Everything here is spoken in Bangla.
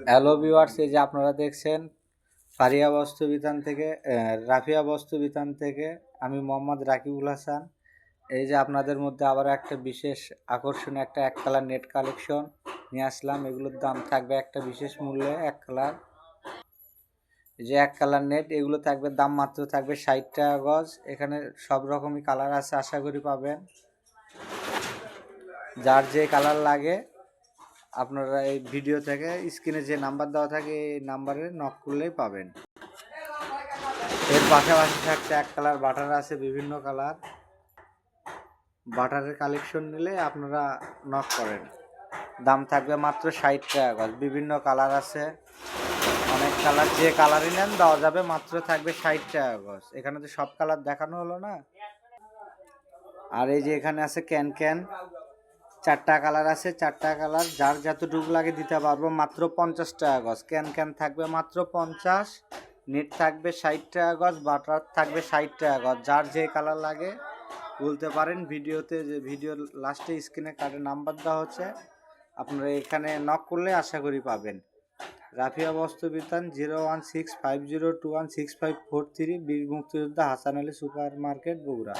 হ্যালো ভিউয়ার্স, এই যে আপনারা দেখছেন ফারিয়া বস্ত্র বিতান থেকে রাফিয়া বস্ত্র বিতান থেকে আমি মোহাম্মদ রাকিবুল হাসান। এই যে আপনাদের মধ্যে আবার একটা বিশেষ আকর্ষণীয় একটা এক কালার নেট কালেকশন নিয়ে আসলাম। এগুলোর দাম থাকবে একটা বিশেষ মূল্যে। এক কালার, এই যে এক কালার নেট, এগুলো থাকবে দাম মাত্র থাকবে 60 টাকা গজ। এখানে সব রকমই কালার আছে, আশা করি পাবেন। যার যে কালার লাগে আপনারা এই ভিডিও থেকে স্ক্রিনে যে নাম্বার দেওয়া থাকে এই নাম্বারে নক করলেই পাবেন। এর পাশাপাশি থাকছে এক কালার বাটার আছে, বিভিন্ন কালার বাটারের কালেকশন নিলে আপনারা নক করেন। দাম থাকবে মাত্র 60 টাকা গজ। বিভিন্ন কালার আছে, অনেক কালার, যে কালারই নেন দেওয়া যাবে, মাত্র থাকবে 60 টাকা গজ। এখানে তো সব কালার দেখানো হলো না। আর এই যে এখানে আছে ক্যান ক্যান, 4টা কালার আছে, 4টা কালার যার যতটুকু লাগে দিতে পারবো। মাত্র 50 টাকা গজ। ক্যান ক্যান থাকবে মাত্র 50, নেট থাকবে 60 টাকা গজ, বাটার থাকবে 60 টাকা গজ। যার যে কালার লাগে বলতে পারেন। ভিডিওতে যে ভিডিও লাস্টে স্ক্রিনে কার্ডে নাম্বার দেওয়া হচ্ছে, আপনারা এখানে নক করলে আশা করি পাবেন। রাফিয়া বস্ত্র বিতান 01650216543, বীর মুক্তিযোদ্ধা হাসান আলী সুপার মার্কেট, বগুড়া।